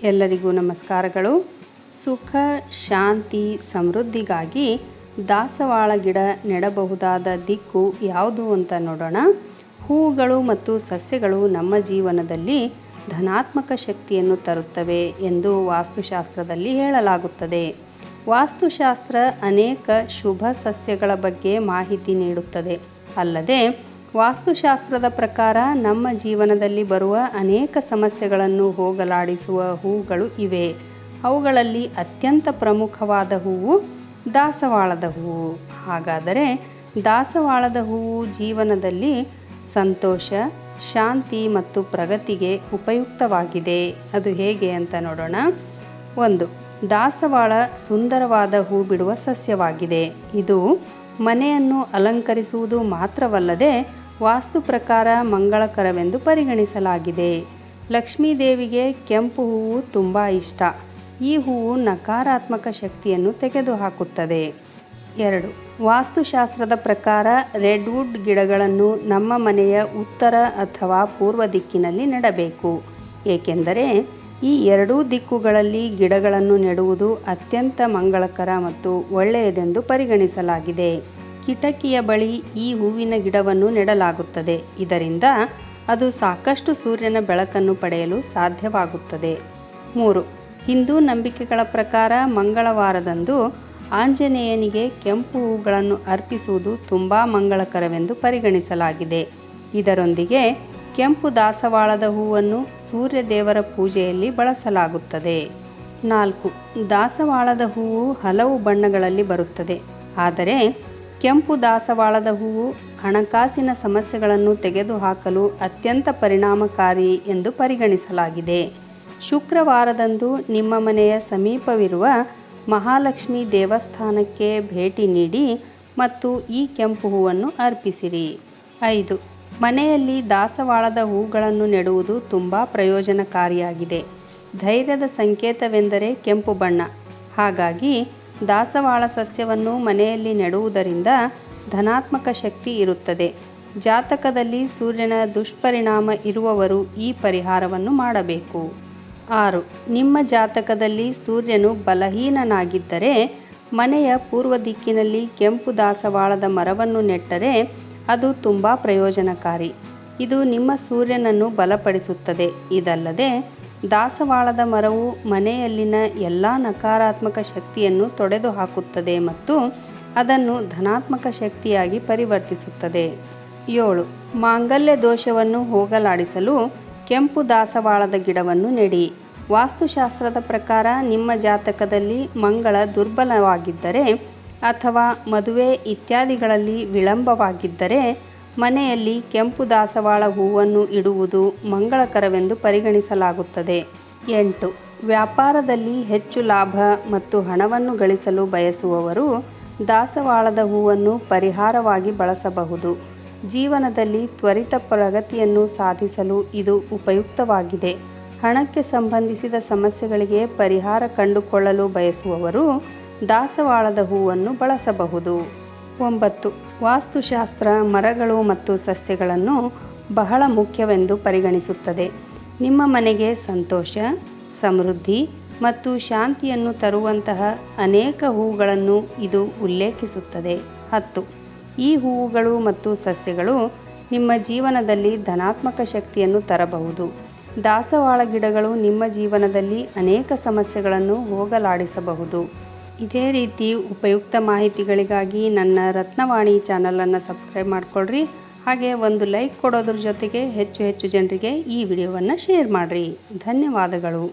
ಎಲ್ಲರಿಗೂ ನಮಸ್ಕಾರಗಳು. ಸುಖ, ಶಾಂತಿ, ಸಮೃದ್ಧಿಗಾಗಿ ದಾಸವಾಳ ಗಿಡ ನೆಡಬಹುದಾದ ದಿಕ್ಕು ಯಾವುದು ಅಂತ ನೋಡೋಣ. ಹೂವುಗಳು ಮತ್ತು ಸಸ್ಯಗಳು ನಮ್ಮ ಜೀವನದಲ್ಲಿ ಧನಾತ್ಮಕ ಶಕ್ತಿಯನ್ನು ತರುತ್ತವೆ ಎಂದು ವಾಸ್ತುಶಾಸ್ತ್ರದಲ್ಲಿ ಹೇಳಲಾಗುತ್ತದೆ. ವಾಸ್ತುಶಾಸ್ತ್ರ ಅನೇಕ ಶುಭ ಸಸ್ಯಗಳ ಬಗ್ಗೆ ಮಾಹಿತಿ ನೀಡುತ್ತದೆ. ಅಲ್ಲದೆ ವಾಸ್ತುಶಾಸ್ತ್ರದ ಪ್ರಕಾರ ನಮ್ಮ ಜೀವನದಲ್ಲಿ ಬರುವ ಅನೇಕ ಸಮಸ್ಯೆಗಳನ್ನು ಹೋಗಲಾಡಿಸುವ ಹೂಗಳು ಇವೆ. ಅವುಗಳಲ್ಲಿ ಅತ್ಯಂತ ಪ್ರಮುಖವಾದ ಹೂವು ದಾಸವಾಳದ ಹೂವು. ಹಾಗಾದರೆ ದಾಸವಾಳದ ಹೂವು ಜೀವನದಲ್ಲಿ ಸಂತೋಷ, ಶಾಂತಿ ಮತ್ತು ಪ್ರಗತಿಗೆ ಉಪಯುಕ್ತವಾಗಿದೆ. ಅದು ಹೇಗೆ ಅಂತ ನೋಡೋಣ. 1. ದಾಸವಾಳ ಸುಂದರವಾದ ಹೂ ಬಿಡುವ ಸಸ್ಯವಾಗಿದೆ. ಇದು ಮನೆಯನ್ನು ಅಲಂಕರಿಸುವುದು ಮಾತ್ರವಲ್ಲದೆ ವಾಸ್ತು ಪ್ರಕಾರ ಮಂಗಳಕರವೆಂದು ಪರಿಗಣಿಸಲಾಗಿದೆ. ಲಕ್ಷ್ಮೀದೇವಿಗೆ ಕೆಂಪು ಹೂವು ತುಂಬ ಇಷ್ಟ. ಈ ಹೂವು ನಕಾರಾತ್ಮಕ ಶಕ್ತಿಯನ್ನು ತೆಗೆದುಹಾಕುತ್ತದೆ. 2. ವಾಸ್ತುಶಾಸ್ತ್ರದ ಪ್ರಕಾರ ರೆಡ್ವುಡ್ ಗಿಡಗಳನ್ನು ನಮ್ಮ ಮನೆಯ ಉತ್ತರ ಅಥವಾ ಪೂರ್ವ ದಿಕ್ಕಿನಲ್ಲಿ ನೆಡಬೇಕು. ಏಕೆಂದರೆ ಈ ಎರಡೂ ದಿಕ್ಕುಗಳಲ್ಲಿ ಗಿಡಗಳನ್ನು ನೆಡುವುದು ಅತ್ಯಂತ ಮಂಗಳಕರ ಮತ್ತು ಒಳ್ಳೆಯದೆಂದು ಪರಿಗಣಿಸಲಾಗಿದೆ. ಕಿಟಕಿಯ ಬಳಿ ಈ ಹೂವಿನ ಗಿಡವನ್ನು ನೆಡಲಾಗುತ್ತದೆ. ಇದರಿಂದ ಅದು ಸಾಕಷ್ಟು ಸೂರ್ಯನ ಬೆಳಕನ್ನು ಪಡೆಯಲು ಸಾಧ್ಯವಾಗುತ್ತದೆ. 3. ಹಿಂದೂ ನಂಬಿಕೆಗಳ ಪ್ರಕಾರ ಮಂಗಳವಾರದಂದು ಆಂಜನೇಯನಿಗೆ ಕೆಂಪು ಹೂಗಳನ್ನು ಅರ್ಪಿಸುವುದು ತುಂಬ ಮಂಗಳಕರವೆಂದು ಪರಿಗಣಿಸಲಾಗಿದೆ. ಇದರೊಂದಿಗೆ ಕೆಂಪು ದಾಸವಾಳದ ಹೂವನ್ನು ಸೂರ್ಯ ದೇವರ ಪೂಜೆಯಲ್ಲಿ ಬಳಸಲಾಗುತ್ತದೆ. 4. ದಾಸವಾಳದ ಹೂವು ಹಲವು ಬಣ್ಣಗಳಲ್ಲಿ ಬರುತ್ತದೆ. ಆದರೆ ಕೆಂಪು ದಾಸವಾಳದ ಹೂವು ಹಣಕಾಸಿನ ಸಮಸ್ಯೆಗಳನ್ನು ತೆಗೆದುಹಾಕಲು ಅತ್ಯಂತ ಪರಿಣಾಮಕಾರಿ ಎಂದು ಪರಿಗಣಿಸಲಾಗಿದೆ. ಶುಕ್ರವಾರದಂದು ನಿಮ್ಮ ಮನೆಯ ಸಮೀಪವಿರುವ ಮಹಾಲಕ್ಷ್ಮಿ ದೇವಸ್ಥಾನಕ್ಕೆ ಭೇಟಿ ನೀಡಿ ಮತ್ತು ಈ ಕೆಂಪು ಹೂವನ್ನು ಅರ್ಪಿಸಿರಿ. 5. ಮನೆಯಲ್ಲಿ ದಾಸವಾಳದ ಹೂಗಳನ್ನು ನೆಡುವುದು ತುಂಬ ಪ್ರಯೋಜನಕಾರಿಯಾಗಿದೆ. ಧೈರ್ಯದ ಸಂಕೇತವೆಂದರೆ ಕೆಂಪು ಬಣ್ಣ. ಹಾಗಾಗಿ ದಾಸವಾಳ ಸಸ್ಯವನ್ನು ಮನೆಯಲ್ಲಿ ನೆಡುವುದರಿಂದ ಧನಾತ್ಮಕ ಶಕ್ತಿ ಇರುತ್ತದೆ. ಜಾತಕದಲ್ಲಿ ಸೂರ್ಯನ ದುಷ್ಪರಿಣಾಮ ಇರುವವರು ಈ ಪರಿಹಾರವನ್ನು ಮಾಡಬೇಕು. 6. ನಿಮ್ಮ ಜಾತಕದಲ್ಲಿ ಸೂರ್ಯನು ಬಲಹೀನನಾಗಿದ್ದರೆ ಮನೆಯ ಪೂರ್ವ ದಿಕ್ಕಿನಲ್ಲಿ ಕೆಂಪು ದಾಸವಾಳದ ಮರವನ್ನು ನೆಟ್ಟರೆ ಅದು ತುಂಬ ಪ್ರಯೋಜನಕಾರಿ. ಇದು ನಿಮ್ಮ ಸೂರ್ಯನನ್ನು ಬಲಪಡಿಸುತ್ತದೆ. ಇದಲ್ಲದೆ ದಾಸವಾಳದ ಮರವು ಮನೆಯಲ್ಲಿನ ಎಲ್ಲ ನಕಾರಾತ್ಮಕ ಶಕ್ತಿಯನ್ನು ತೊಡೆದುಹಾಕುತ್ತದೆ ಮತ್ತು ಅದನ್ನು ಧನಾತ್ಮಕ ಶಕ್ತಿಯಾಗಿ ಪರಿವರ್ತಿಸುತ್ತದೆ. 7. ಮಾಂಗಲ್ಯ ದೋಷವನ್ನು ಹೋಗಲಾಡಿಸಲು ಕೆಂಪು ದಾಸವಾಳದ ಗಿಡವನ್ನು ನೆಡಿ. ವಾಸ್ತುಶಾಸ್ತ್ರದ ಪ್ರಕಾರ ನಿಮ್ಮ ಜಾತಕದಲ್ಲಿ ಮಂಗಳ ದುರ್ಬಲವಾಗಿದ್ದರೆ ಅಥವಾ ಮದುವೆ ಇತ್ಯಾದಿಗಳಲ್ಲಿ ವಿಳಂಬವಾಗಿದ್ದರೆ ಮನೆಯಲ್ಲಿ ಕೆಂಪು ದಾಸವಾಳ ಹೂವನ್ನು ಇಡುವುದು ಮಂಗಳಕರವೆಂದು ಪರಿಗಣಿಸಲಾಗುತ್ತದೆ. 8. ವ್ಯಾಪಾರದಲ್ಲಿ ಹೆಚ್ಚು ಲಾಭ ಮತ್ತು ಹಣವನ್ನು ಗಳಿಸಲು ಬಯಸುವವರು ದಾಸವಾಳದ ಹೂವನ್ನು ಪರಿಹಾರವಾಗಿ ಬಳಸಬಹುದು. ಜೀವನದಲ್ಲಿ ತ್ವರಿತ ಪ್ರಗತಿಯನ್ನು ಸಾಧಿಸಲು ಇದು ಉಪಯುಕ್ತವಾಗಿದೆ. ಹಣಕ್ಕೆ ಸಂಬಂಧಿಸಿದ ಸಮಸ್ಯೆಗಳಿಗೆ ಪರಿಹಾರ ಕಂಡುಕೊಳ್ಳಲು ಬಯಸುವವರು ದಾಸವಾಳದ ಹೂವನ್ನು ಬಳಸಬಹುದು. 9. ವಾಸ್ತುಶಾಸ್ತ್ರ ಮರಗಳು ಮತ್ತು ಸಸ್ಯಗಳನ್ನು ಬಹಳ ಮುಖ್ಯವೆಂದು ಪರಿಗಣಿಸುತ್ತದೆ. ನಿಮ್ಮ ಮನೆಗೆ ಸಂತೋಷ, ಸಮೃದ್ಧಿ ಮತ್ತು ಶಾಂತಿಯನ್ನು ತರುವಂತಹ ಅನೇಕ ಹೂಗಳನ್ನು ಇದು ಉಲ್ಲೇಖಿಸುತ್ತದೆ. 10. ಈ ಹೂವುಗಳು ಮತ್ತು ಸಸ್ಯಗಳು ನಿಮ್ಮ ಜೀವನದಲ್ಲಿ ಧನಾತ್ಮಕ ಶಕ್ತಿಯನ್ನು ತರಬಹುದು. ದಾಸವಾಳ ಗಿಡಗಳು ನಿಮ್ಮ ಜೀವನದಲ್ಲಿ ಅನೇಕ ಸಮಸ್ಯೆಗಳನ್ನು ಹೋಗಲಾಡಿಸಬಹುದು. ಇದೇ ರೀತಿ ಉಪಯುಕ್ತ ಮಾಹಿತಿಗಳಿಗಾಗಿ ನನ್ನ ರತ್ನವಾಣಿ ಚಾನಲನ್ನು ಸಬ್ಸ್ಕ್ರೈಬ್ ಮಾಡಿಕೊಳ್ಳ್ರಿ. ಹಾಗೆ ಒಂದು ಲೈಕ್ ಕೊಡೋದ್ರ ಜೊತೆಗೆ ಹೆಚ್ಚು ಜನರಿಗೆ ಈ ವಿಡಿಯೋವನ್ನು ಶೇರ್ ಮಾಡಿರಿ. ಧನ್ಯವಾದಗಳು.